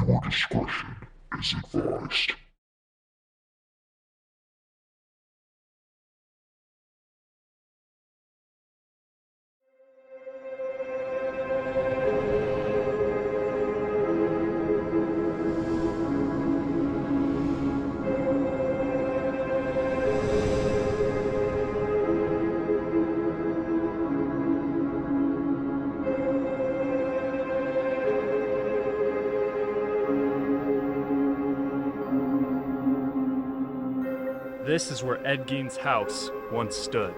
Viewer discretion is advised. This is where Ed Gein's house once stood.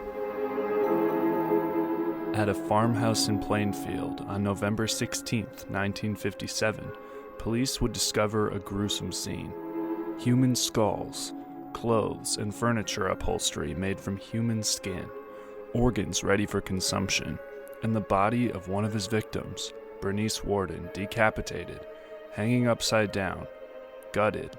At a farmhouse in Plainfield on November 16, 1957, police would discover a gruesome scene. Human skulls, clothes, and furniture upholstery made from human skin, organs ready for consumption, and the body of one of his victims, Bernice Worden, decapitated, hanging upside down, gutted.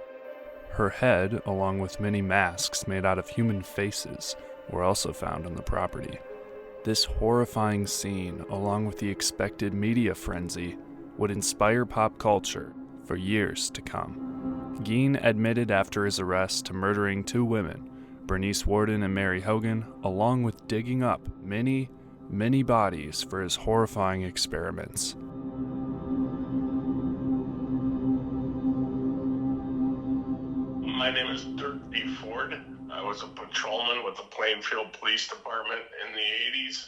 Her head, along with many masks made out of human faces, were also found on the property. This horrifying scene, along with the expected media frenzy, would inspire pop culture for years to come. Gein admitted after his arrest to murdering two women, Bernice Worden and Mary Hogan, along with digging up many, many bodies for his horrifying experiments. My name is Dirk B. Ford. I was a patrolman with the Plainfield Police Department in the 80s.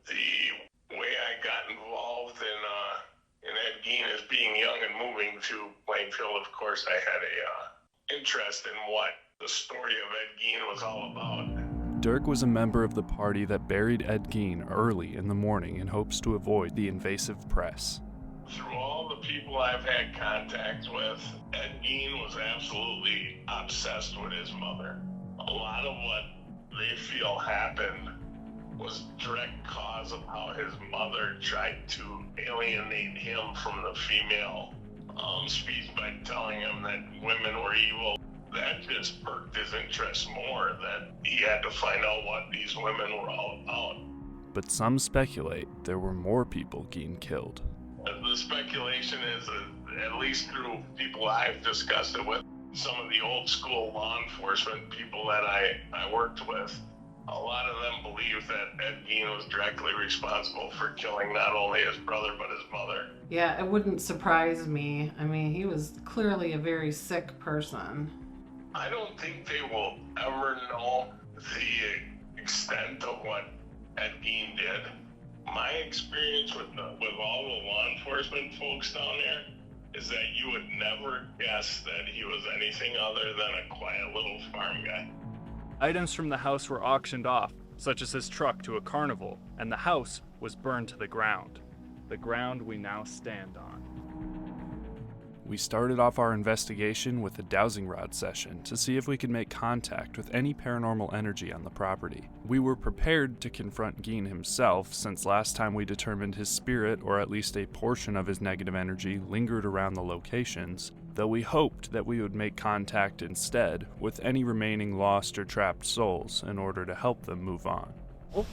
The way I got involved in Ed Gein as being young and moving to Plainfield, of course, I had a interest in what the story of Ed Gein was all about. Dirk was a member of the party that buried Ed Gein early in the morning in hopes to avoid the invasive press. Through all the people I've had contact with, Ed Gein was absolutely obsessed with his mother. A lot of what they feel happened was direct cause of how his mother tried to alienate him from the female species by telling him that women were evil. That just perked his interest more, that he had to find out what these women were all about. But some speculate there were more people Gein killed. The speculation is that, at least through people I've discussed it with, some of the old school law enforcement people that I worked with, a lot of them believe that Ed Gein was directly responsible for killing not only his brother but his mother. Yeah, it wouldn't surprise me. I mean, he was clearly a very sick person. I don't think they will ever know the extent of what Ed Gein did. My experience with all the law enforcement folks down there is that you would never guess that he was anything other than a quiet little farm guy. Items from the house were auctioned off, such as his truck to a carnival, and the house was burned to the ground we now stand on. We started off our investigation with a dowsing rod session to see if we could make contact with any paranormal energy on the property. We were prepared to confront Gein himself, since last time we determined his spirit, or at least a portion of his negative energy, lingered around the locations, though we hoped that we would make contact instead with any remaining lost or trapped souls in order to help them move on. Oh,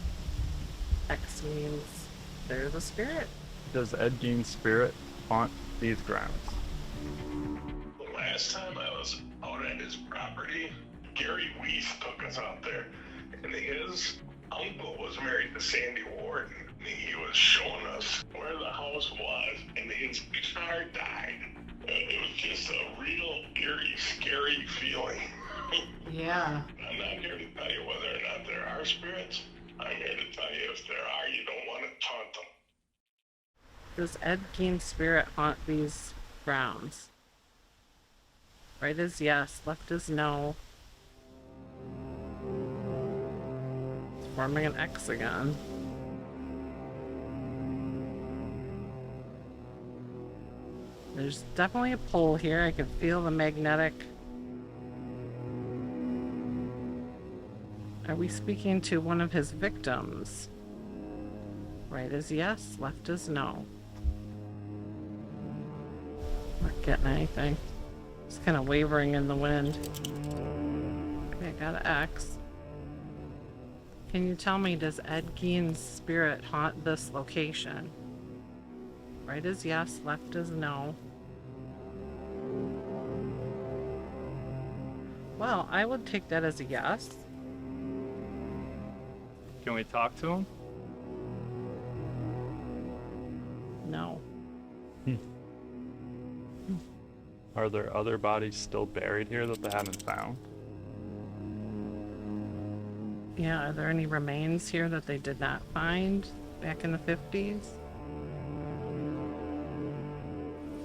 X means there's a spirit. Does Ed Gein's spirit haunt these grounds? The last time I was out at his property, Gary Weiss took us out there, and his uncle was married to Sandy Worden. He was showing us where the house was, and his car died. It was just a real eerie, scary feeling. Yeah. I'm not here to tell you whether or not there are spirits. I'm here to tell you if there are, you don't want to taunt them. Does Ed Gein's spirit haunt these grounds? Right is yes, left is no. It's forming an X again. There's definitely a pull here. I can feel the magnetic. Are we speaking to one of his victims? Right is yes, left is no. Not getting anything. It's kind of wavering in the wind. Okay, I got an X. Can you tell me, does Ed Gein's spirit haunt this location? Right is yes, left is no. Well, I would take that as a yes. Can we talk to him? No. Are there other bodies still buried here that they haven't found? Yeah, are there any remains here that they did not find back in the 50s?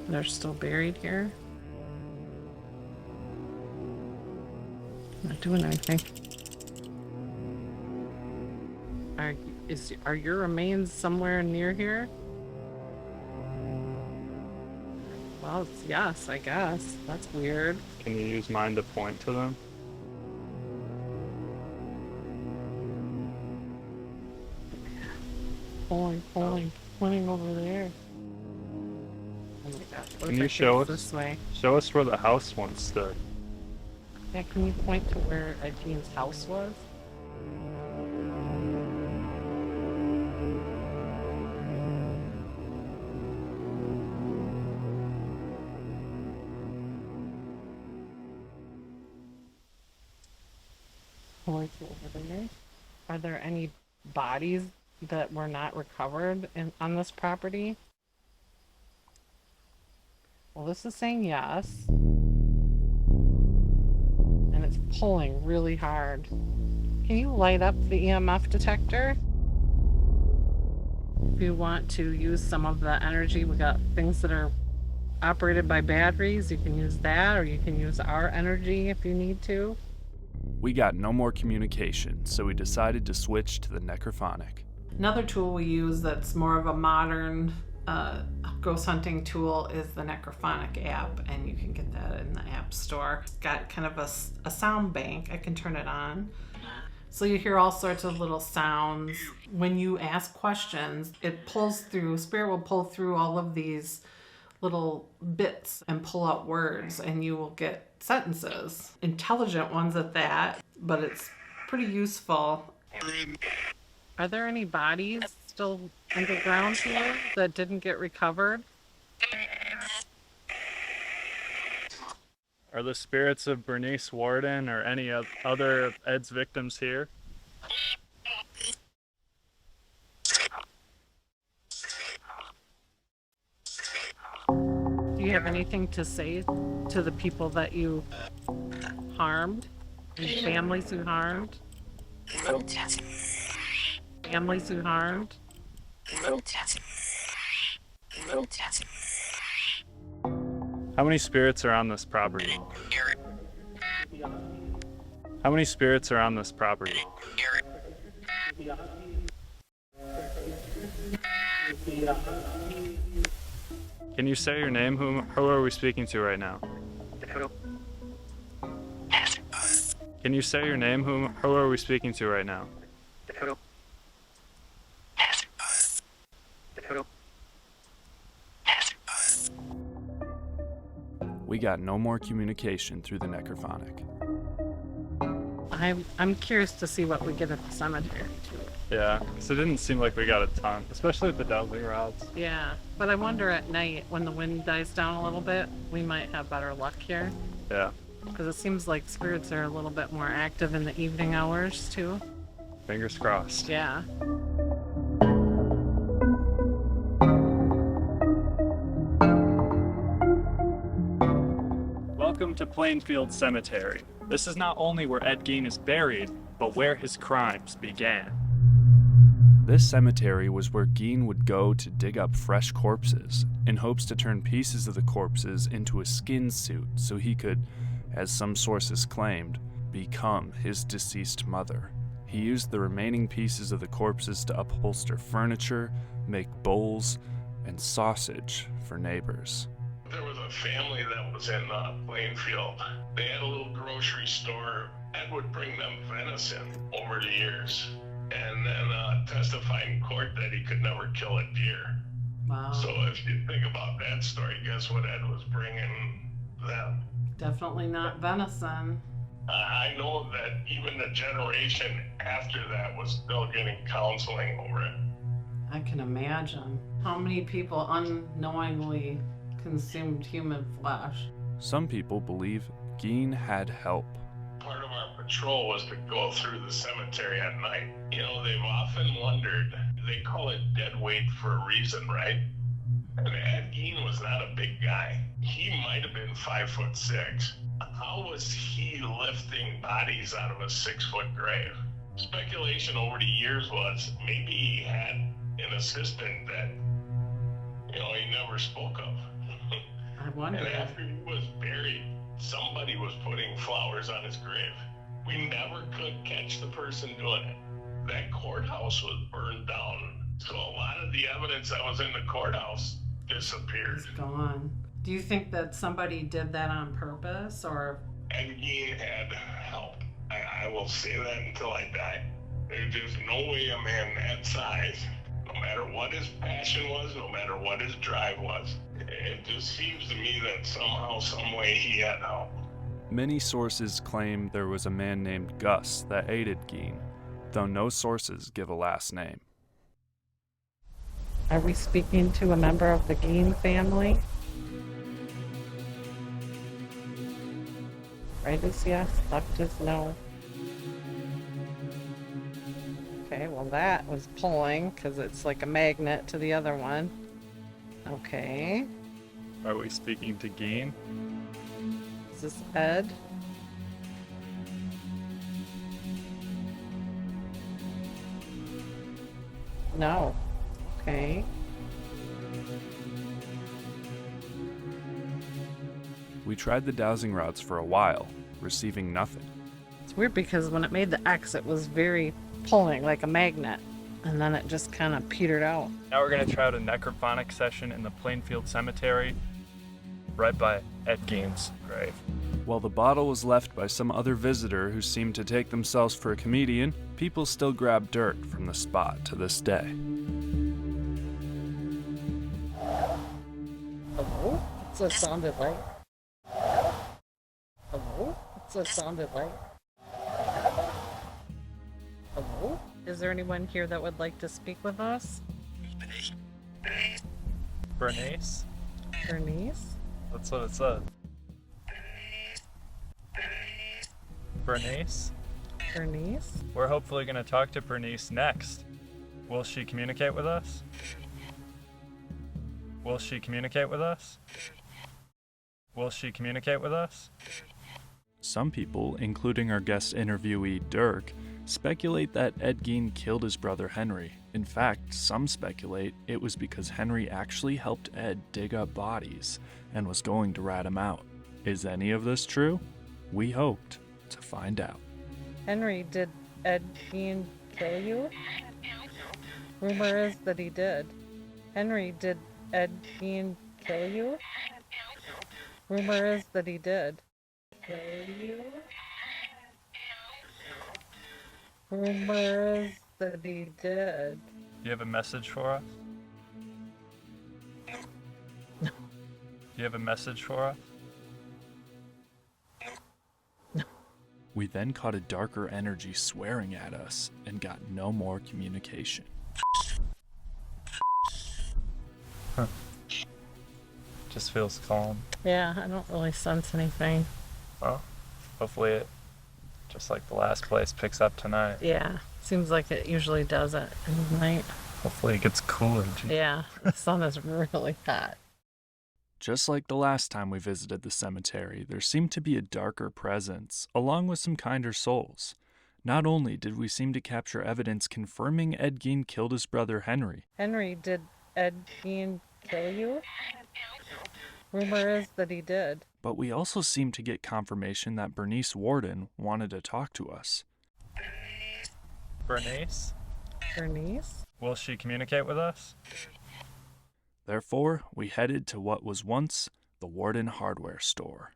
They're still buried here? Not doing anything. Are your remains somewhere near here? Well, it's yes, I guess. That's weird. Can you use mine to point to them? Pointing over there. Oh my gosh, what Can if you I show face us? this way? Show us where the house once stood. Yeah, can you point to where Ed Gein's house was? Over there. Are there any bodies that were not recovered on this property? Well, this is saying yes. And it's pulling really hard. Can you light up the EMF detector? If you want to use some of the energy, we got things that are operated by batteries. You can use that, or you can use our energy if you need to. We got no more communication, so we decided to switch to the necrophonic. Another tool we use that's more of a modern ghost hunting tool is the necrophonic app, and you can get that in the app store. It's got kind of a sound bank. I can turn it on. So you hear all sorts of little sounds. When you ask questions, it pulls through, Spirit will pull through all of these little bits and pull out words, and you will get sentences. Intelligent ones at that, but it's pretty useful. Are there any bodies still underground here that didn't get recovered? Are the spirits of Bernice Worden or any other of Ed's victims here? Do you have anything to say to the people that you harmed? And families who harmed? Families who harmed? How many spirits are on this property? How many spirits are on this property? Can you say your name? Who are we speaking to right now? Can you say your name? Who are we speaking to right now? We got no more communication through the necrophonic. I'm curious to see what we get at the cemetery too. Yeah, because it didn't seem like we got a ton, especially with the dowsing rods. Yeah, but I wonder at night when the wind dies down a little bit, we might have better luck here. Yeah, Because it seems like spirits are a little bit more active in the evening hours too. fingers crossed. Yeah. Welcome to Plainfield Cemetery. This is not only where Ed Gein is buried, but where his crimes began. This cemetery was where Gein would go to dig up fresh corpses, in hopes to turn pieces of the corpses into a skin suit so he could, as some sources claimed, become his deceased mother. He used the remaining pieces of the corpses to upholster furniture, make bowls, and sausage for neighbors. There was a family that was in Plainfield. They had a little grocery store. Ed would bring them venison over the years, and then testify in court that he could never kill a deer. Wow. So if you think about that story, guess what Ed was bringing them? Definitely not venison. I know that even the generation after that was still getting counseling over it. I can imagine how many people unknowingly consumed human flesh. Some people believe Gein had help. patrol was to go through the cemetery at night. You know, they've often wondered, they call it dead weight for a reason, right? And Ed Gein was not a big guy. He might have been 5'6". How was he lifting bodies out of a 6-foot grave? Speculation over the years was maybe he had an assistant that, you know, he never spoke of. I wonder. And after he was buried, somebody was putting flowers on his grave. We never could catch the person doing it. That courthouse was burned down, so a lot of the evidence that was in the courthouse disappeared. It's gone. Do you think that somebody did that on purpose, or? Ed Gein had help. I will say that until I die. There's just no way a man that size, no matter what his passion was, no matter what his drive was, it just seems to me that somehow, some way he had help. Many sources claim there was a man named Gus that aided Gein, though no sources give a last name. Are we speaking to a member of the Gein family? Right is yes, left is no. Okay, well that was pulling because it's like a magnet to the other one. Okay. Are we speaking to Gein? Is this Ed? No. Okay. We tried the dowsing rods for a while, receiving nothing. It's weird because when it made the X, it was very pulling, like a magnet. And then it just kind of petered out. Now we're going to try out a necrophonic session in the Plainfield Cemetery, right by Ed Gein's grave. While the bottle was left by some other visitor who seemed to take themselves for a comedian, people still grab dirt from the spot to this day. Hello? What's that sounded like? Hello? What's that sounded like? Hello? Is there anyone here that would like to speak with us? Bernice? Bernice? That's what it said. Bernice? Bernice? We're hopefully going to talk to Bernice next. Will she communicate with us? Will she communicate with us? Will she communicate with us? Some people, including our guest interviewee Dirk, speculate that Ed Gein killed his brother Henry. In fact, some speculate it was because Henry actually helped Ed dig up bodies and was going to rat him out. Is any of this true? We hoped to find out. Henry, did Ed Gein kill you? Rumor is that he did. Henry, did Ed Gein kill you? Rumor is that he did. Kill you? Rumor is that he did. Do you have a message for us? No. Do you have a message for us? No. We then caught a darker energy swearing at us and got no more communication. Huh. Just feels calm. Yeah, I don't really sense anything. Well, hopefully it, just like the last place, picks up tonight. Yeah, seems like it usually does at night. Hopefully it gets cooler. Yeah, the sun is really hot. Just like the last time we visited the cemetery, there seemed to be a darker presence, along with some kinder souls. Not only did we seem to capture evidence confirming Ed Gein killed his brother Henry. Henry, did Ed Gein kill you? Rumor is that he did. But we also seemed to get confirmation that Bernice Worden wanted to talk to us. Bernice? Bernice? Will she communicate with us? Therefore, we headed to what was once the Worden hardware store.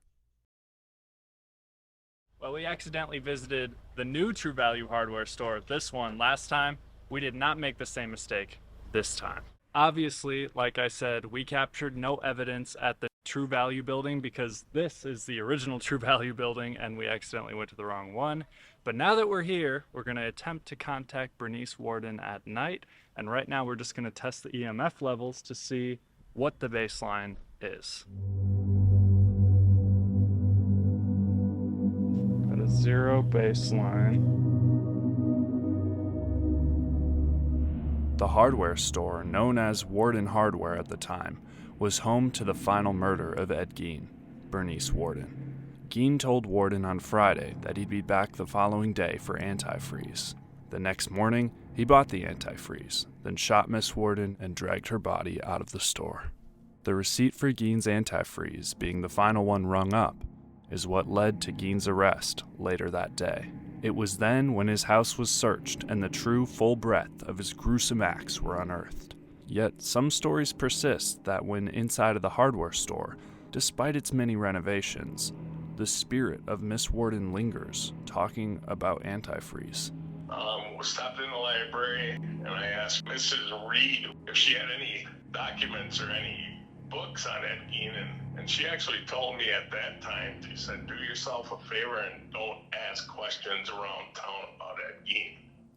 Well, we accidentally visited the new Tru Value hardware store, this one, last time. We did not make the same mistake this time. Obviously, like I said, we captured no evidence at the Tru Value building because this is the original Tru Value building and we accidentally went to the wrong one. But now that we're here, we're going to attempt to contact Bernice Worden at night. And right now we're just going to test the EMF levels to see what the baseline is. Got a 0 baseline. The hardware store, known as Worden Hardware at the time, was home to the final murder of Ed Gein, Bernice Worden. Gein told Worden on Friday that he'd be back the following day for antifreeze. The next morning, he bought the antifreeze, then shot Miss Worden and dragged her body out of the store. The receipt for Gein's antifreeze, being the final one rung up, is what led to Gein's arrest later that day. It was then when his house was searched and the true full breadth of his gruesome acts were unearthed. Yet some stories persist that when inside of the hardware store, despite its many renovations, the spirit of Miss Worden lingers, talking about antifreeze. We stopped in the library and I asked Mrs. Reed if she had any documents or any books on Ed Gein, and she actually told me at that time, she said, do yourself a favor and don't ask questions around town about Ed Gein.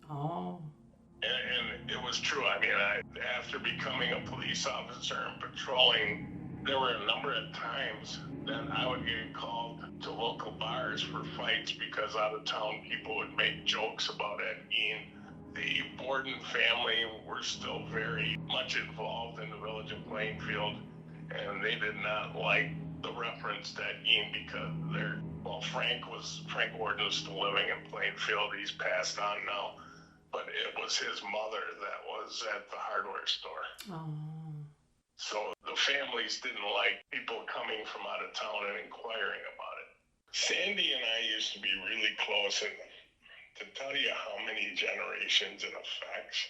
Oh. And it was true. I mean, after becoming a police officer and patrolling, there were a number of times that I would get called to local bars for fights because out of town people would make jokes about Ed Gein. The Worden family were still very much involved in the village of Plainfield, and they did not like the reference to Ed Gein because Frank Worden was still living in Plainfield. He's passed on now, but it was his mother that was at the hardware store. Oh. So the families didn't like people coming from out of town and inquiring about it. Sandy and I used to be really close, and to tell you how many generations it affects,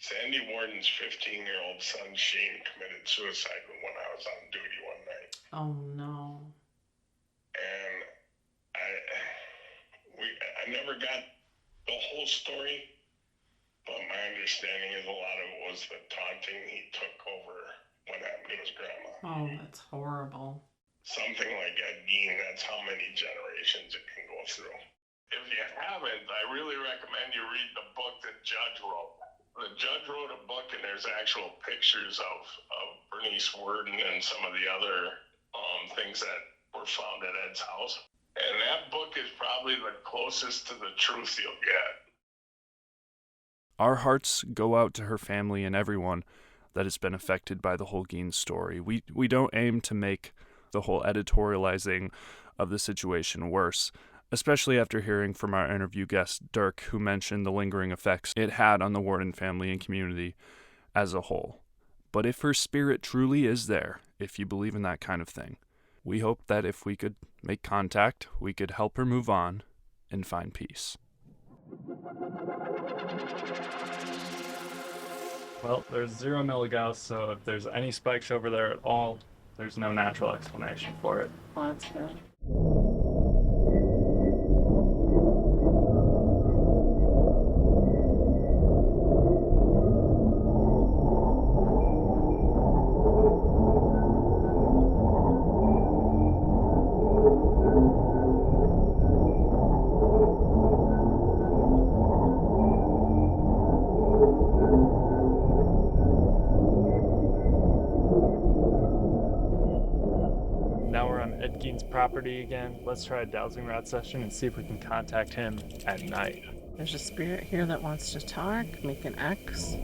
Sandy Warden's 15-year-old son, Shane, committed suicide when I was on duty one night. Oh, no. And I never got the whole story, but my understanding is a lot of it was the taunting he took over what happened to his grandma. Oh, that's horrible. Something like Ed Gein, that's how many generations it can go through. If you haven't, I really recommend you read the book the judge wrote. The judge wrote a book, and there's actual pictures of Bernice Worden and some of the other things that were found at Ed's house. And that book is probably the closest to the truth you'll get. Our hearts go out to her family and everyone that has been affected by the whole Gein story. We don't aim to make the whole editorializing of the situation worse, especially after hearing from our interview guest, Dirk, who mentioned the lingering effects it had on the Worden family and community as a whole. But if her spirit truly is there, if you believe in that kind of thing, we hope that if we could make contact, we could help her move on and find peace. Well, there's 0 milligauss, so if there's any spikes over there at all, there's no natural explanation for it. Well, that's good. Now we're on Ed Gein's property again. Let's try a dowsing rod session and see if we can contact him at night. There's a spirit here that wants to talk. Make an X.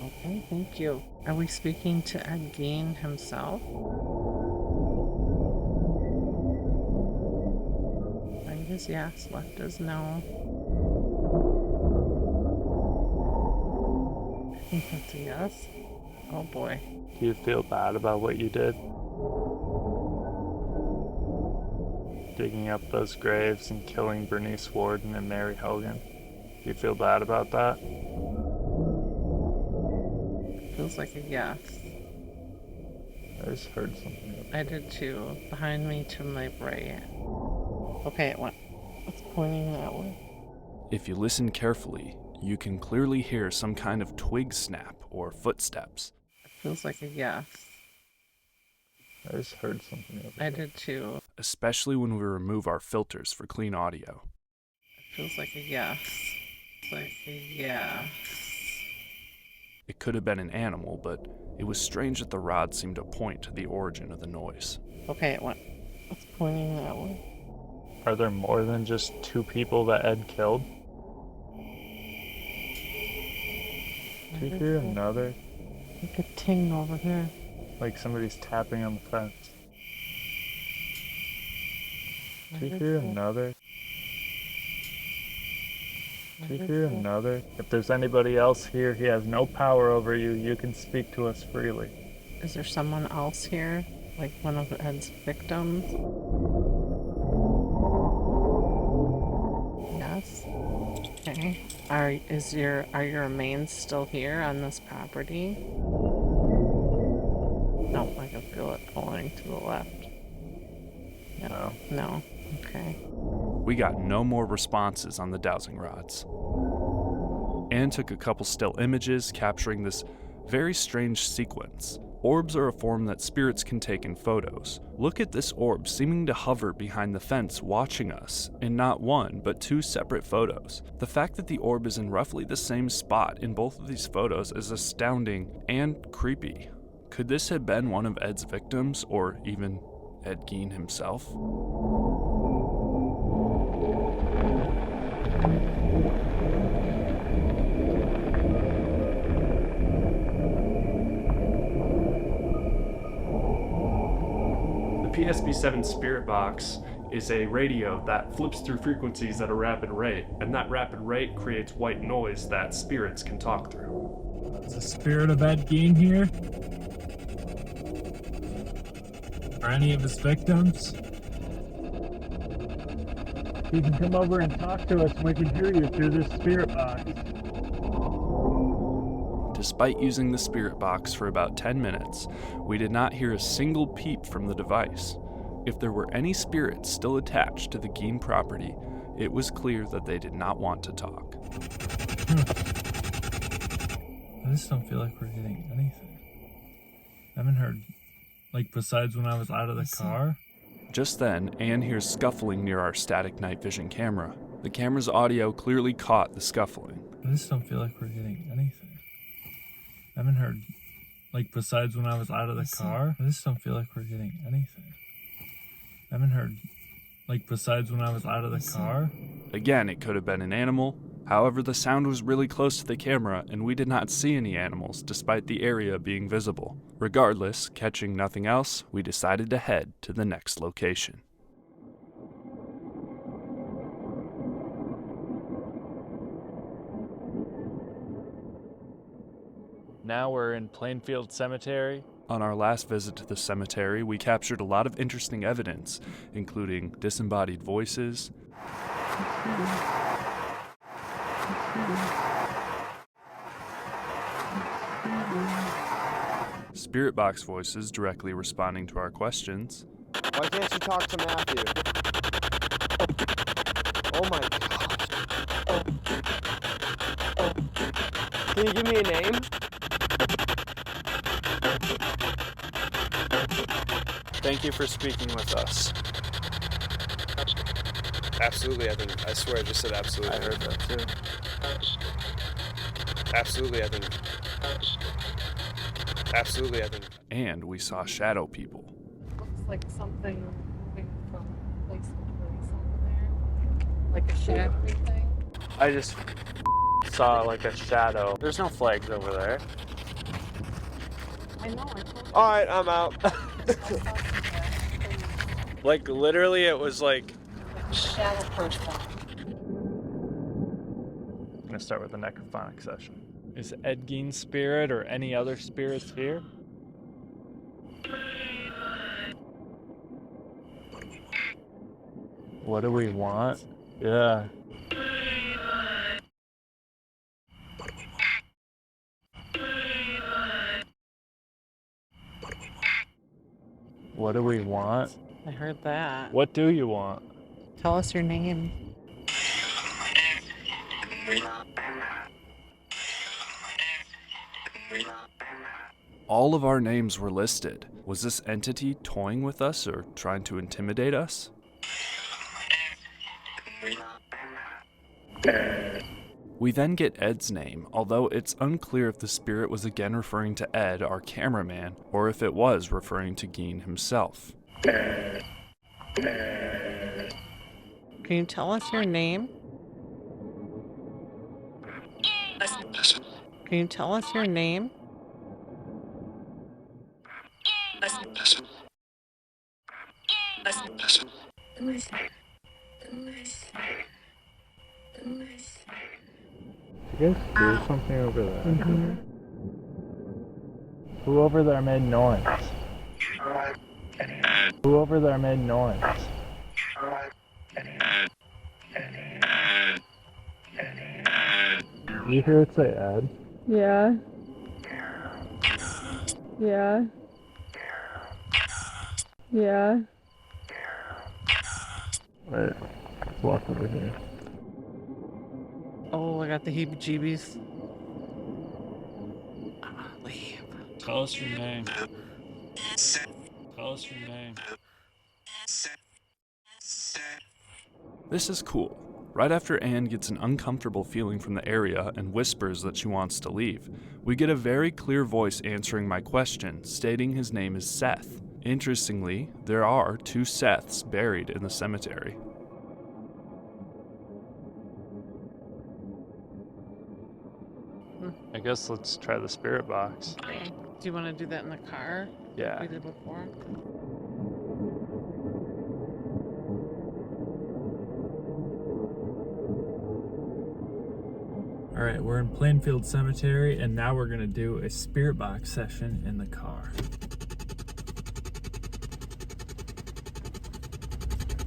Okay, thank you. Are we speaking to Ed Gein himself? Right is yes, left is no. I think that's a yes. Oh boy. Do you feel bad about what you did? Digging up those graves and killing Bernice Worden and Mary Hogan. Do you feel bad about that? Feels like a yes. I just heard something. I did too. Behind me to my right. Okay, it went. It's pointing that way. If you listen carefully, you can clearly hear some kind of twig snap or footsteps. Feels like a yes. I just heard something. I did too. Especially when we remove our filters for clean audio. Feels like a yes. Like a yes. It could have been an animal, but It was strange that the rod seemed to point to the origin of the noise. Okay, it's pointing that way. Are there more than just 2 people that Ed killed? Do you hear another? Like a ting over here. Like somebody's tapping on the fence. Do you hear another? Do you hear another? If there's anybody else here, he has no power over you. You can speak to us freely. Is there someone else here? Like one of Ed's victims? Yes. Okay. Are your remains still here on this property? No, I can feel it pulling to the left. No. No. Okay. We got no more responses on the dowsing rods. Anne took a couple still images capturing this very strange sequence. Orbs are a form that spirits can take in photos. Look at this orb seeming to hover behind the fence watching us in not one, but 2 separate photos. The fact that the orb is in roughly the same spot in both of these photos is astounding and creepy. Could this have been one of Ed's victims, or even Ed Gein himself? The PSB-7 Spirit Box is a radio that flips through frequencies at a rapid rate, and that rapid rate creates white noise that spirits can talk through. Is the spirit of Ed Gein here? Or any of his victims? You can come over and talk to us and we can hear you through this spirit box. Despite using the spirit box for about 10 minutes, we did not hear a single peep from the device. If there were any spirits still attached to the Gein property, it was clear that they did not want to talk. I just don't feel like we're getting anything. I haven't heard, besides when I was out of the car. Just then, Anne hears scuffling near our static night vision camera. The camera's audio clearly caught the scuffling. I just don't feel like we're getting anything. I haven't heard, besides when I was out of the car. I just don't feel like we're getting anything. I haven't heard, besides when I was out of the car. Again, it could have been an animal. However, the sound was really close to the camera, and we did not see any animals, despite the area being visible. Regardless, catching nothing else, we decided to head to the next location. Now we're in Plainfield Cemetery. On our last visit to the cemetery, we captured a lot of interesting evidence, including disembodied voices, spirit box voices directly responding to our questions, Why can't you talk to Matthew? Oh my gosh. Can you give me a name? Thank you for speaking with us. Absolutely, I swear I just said absolutely. I heard that too. Absolutely, Absolutely, and we saw shadow people. Looks like something moving from place to place over there. Like a shadowy thing. I just saw a shadow. There's no flags over there. I know, I told you. Alright, I'm out. Literally it was Like a shadow person. I'm gonna start with the necrophonic session. Is Ed Gein's spirit or any other spirits here? What do we want? Yeah. What do we want? I heard that. What do you want? Tell us your name. All of our names were listed. Was this entity toying with us or trying to intimidate us? We then get Ed's name, although it's unclear if the spirit was again referring to Ed, our cameraman, or if it was referring to Gein himself. Can you tell us your name? Can you tell us your name? You guys hear something over there? Who over there made noise? Who over there made noise? You hear it say Ed? Yeah. Yeah. Yeah. Wait, let's walk over here. Oh, I got the heebie-jeebies. Leave. Tell us your name. Tell us your name. This is cool. Right after Anne gets an uncomfortable feeling from the area and whispers that she wants to leave, we get a very clear voice answering my question, stating his name is Seth. Interestingly, there are 2 Seths buried in the cemetery. I guess let's try the spirit box. Okay. Do you want to do that in the car? Yeah. We did before. Alright, we're in Plainfield Cemetery, and now we're gonna do a spirit box session in the car.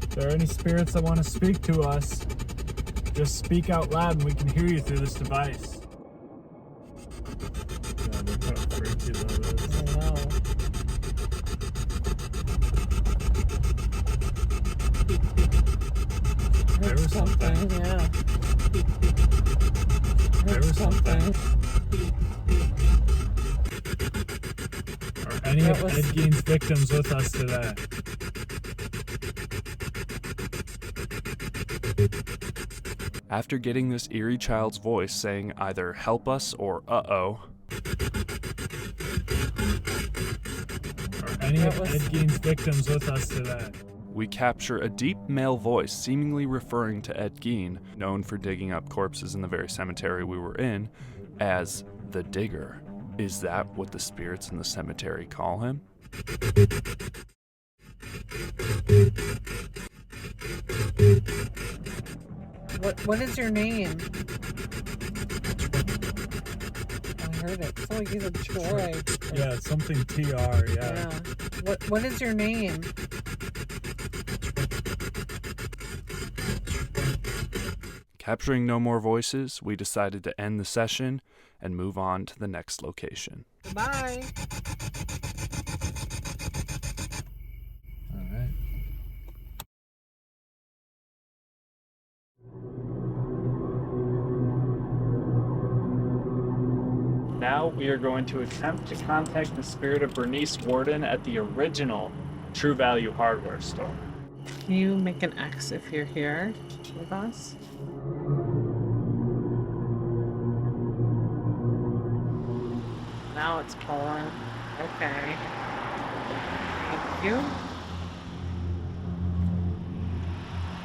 If there are any spirits that want to speak to us, just speak out loud and we can hear you through this device. Yeah, look how freaky that is. I know. There was something. Yeah. There was something. Are any of Ed Gein's victims with us today? After getting this eerie child's voice saying either help us or uh-oh, Are any of Ed Gein's victims with us today? we capture a deep male voice seemingly referring to Ed Gein, known for digging up corpses in the very cemetery we were in, as the Digger. Is that what the spirits in the cemetery call him? What is your name? I heard it. It's like he's a Troy. Yeah, it's something TR, yeah. What is your name? Capturing no more voices, we decided to end the session and move on to the next location. Bye. Alright. Now we are going to attempt to contact the spirit of Bernice Worden at the original Tru Value hardware store. Can you make an X if you're here with us? Now it's pulling. Okay. Thank you.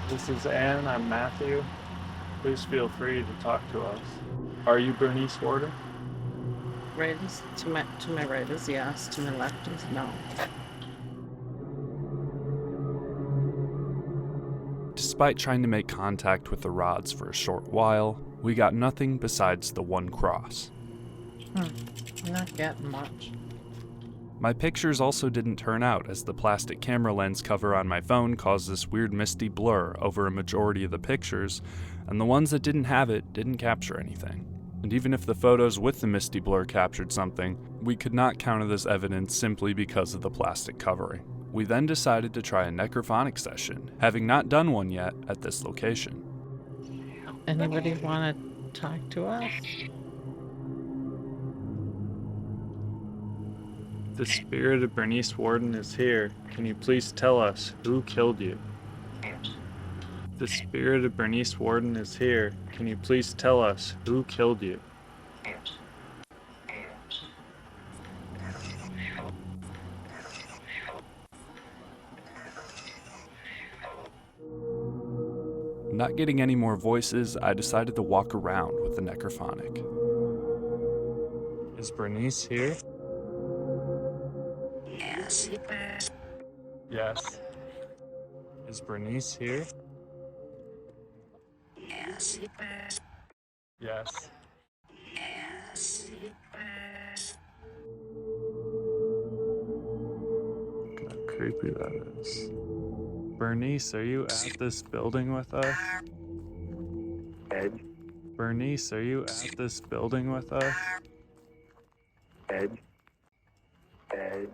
This is Anne, I'm Matthew. Please feel free to talk to us. Are you Bernice Worden? Right is to my right is yes, to my left is no. Despite trying to make contact with the rods for a short while, we got nothing besides the one cross. I'm not getting much. My pictures also didn't turn out, as the plastic camera lens cover on my phone caused this weird misty blur over a majority of the pictures, and the ones that didn't have it didn't capture anything. And even if the photos with the misty blur captured something, we could not count it as evidence simply because of the plastic covering. We then decided to try a necrophonic session, having not done one yet at this location. Anybody want to talk to us? The spirit of Bernice Worden is here. Can you please tell us who killed you? The spirit of Bernice Worden is here. Can you please tell us who killed you? Not getting any more voices, I decided to walk around with the necrophonic. Is Bernice here? Yes. Yes. Is Bernice here? Yes. Yes. Look how creepy that is. Bernice, are you at this building with us? Ed? Bernice, are you at this building with us? Ed? Ed?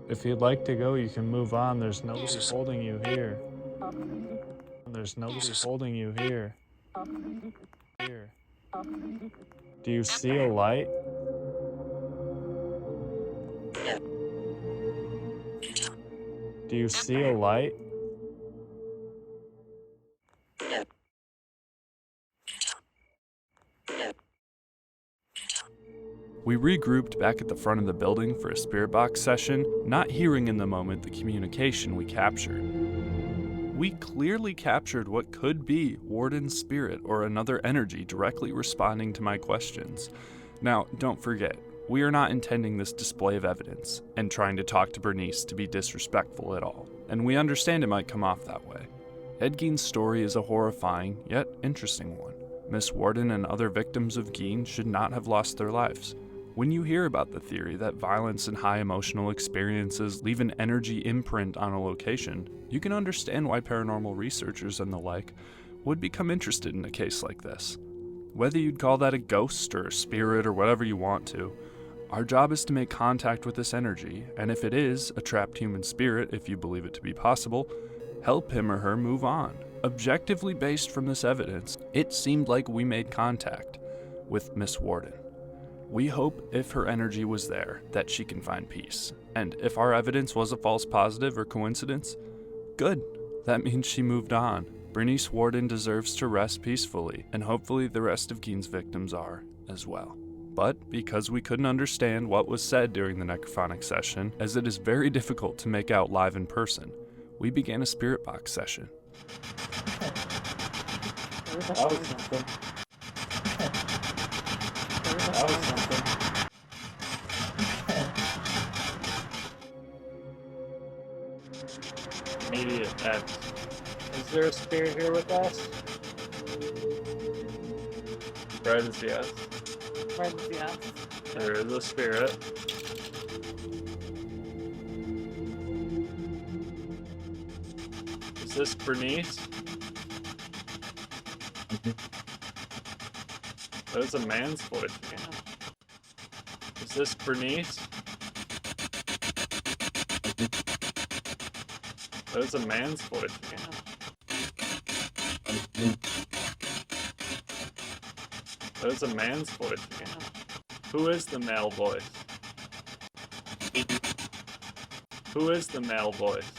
If you'd like to go, you can move on. There's nobody holding you here. There's nobody holding you here. Here. Do you see a light? Do you see a light? We regrouped back at the front of the building for a spirit box session, not hearing in the moment the communication we captured. We clearly captured what could be Warden's spirit or another energy directly responding to my questions. Now, don't forget, we are not intending this display of evidence and trying to talk to Bernice to be disrespectful at all, and we understand it might come off that way. Ed Gein's story is a horrifying, yet interesting one. Miss Worden and other victims of Gein should not have lost their lives. When you hear about the theory that violence and high emotional experiences leave an energy imprint on a location, you can understand why paranormal researchers and the like would become interested in a case like this. Whether you'd call that a ghost or a spirit or whatever you want to, our job is to make contact with this energy, and if it is a trapped human spirit, if you believe it to be possible, help him or her move on. Objectively based from this evidence, it seemed like we made contact with Miss Worden. We hope if her energy was there, that she can find peace. And if our evidence was a false positive or coincidence, good. That means she moved on. Bernice Worden deserves to rest peacefully, and hopefully the rest of Gein's victims are as well. But because we couldn't understand what was said during the necrophonic session, as it is very difficult to make out live in person, we began a spirit box session. That was something. That was something. Immediate X. Is there a spirit here with us? Red is yes. Red is yes. There is a spirit. Is this Bernice? That is a man's voice. Is this Bernice? That is a man's voice. That is a man's voice. Who is the male voice? Who is the male voice?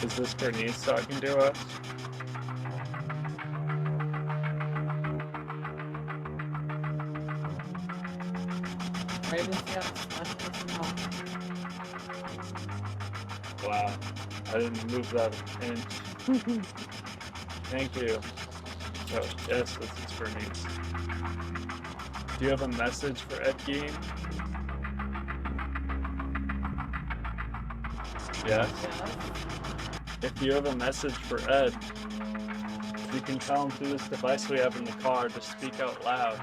Is this Bernice talking to us? Red is yes. Left is no. Wow, I didn't move that an inch. Thank you. Oh, yes, this is Bernice. Do you have a message for Ed Gein? Yes. If you have a message for Ed, you can tell him through this device we have in the car to speak out loud.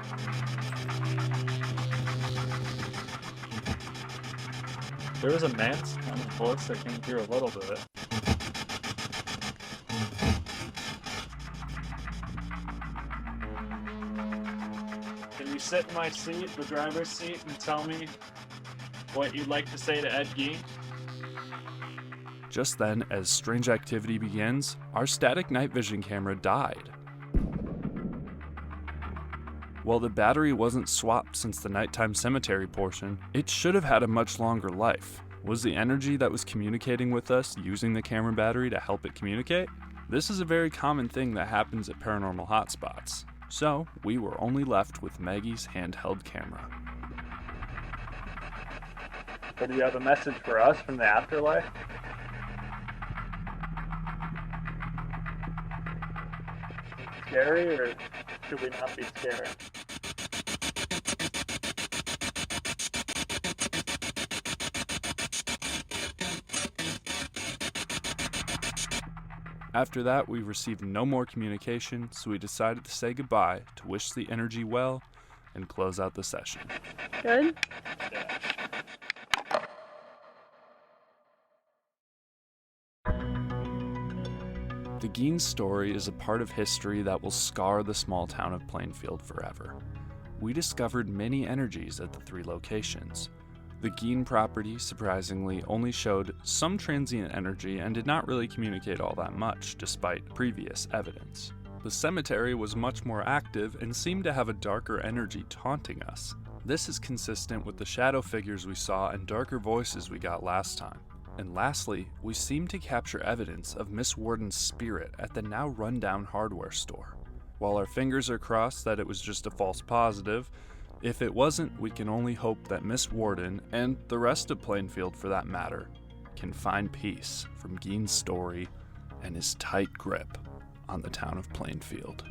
There was a man's kind of voice I can hear a little bit. Can you sit in my seat, the driver's seat, and tell me what you'd like to say to Ed Gein? Just then, as strange activity begins, our static night vision camera died. While the battery wasn't swapped since the nighttime cemetery portion, it should have had a much longer life. Was the energy that was communicating with us using the camera battery to help it communicate? This is a very common thing that happens at paranormal hotspots. So, we were only left with Maggie's handheld camera. So do you have a message for us from the afterlife? Scary, or should we not be scared? After that, we received no more communication, so we decided to say goodbye to wish the energy well and close out the session. Good? The Gein story is a part of history that will scar the small town of Plainfield forever. We discovered many energies at the 3 locations. The Gein property, surprisingly, only showed some transient energy and did not really communicate all that much, despite previous evidence. The cemetery was much more active and seemed to have a darker energy taunting us. This is consistent with the shadow figures we saw and darker voices we got last time. And lastly, we seem to capture evidence of Miss Worden's spirit at the now rundown hardware store. While our fingers are crossed that it was just a false positive, if it wasn't, we can only hope that Miss Worden, and the rest of Plainfield for that matter, can find peace from Gein's story and his tight grip on the town of Plainfield.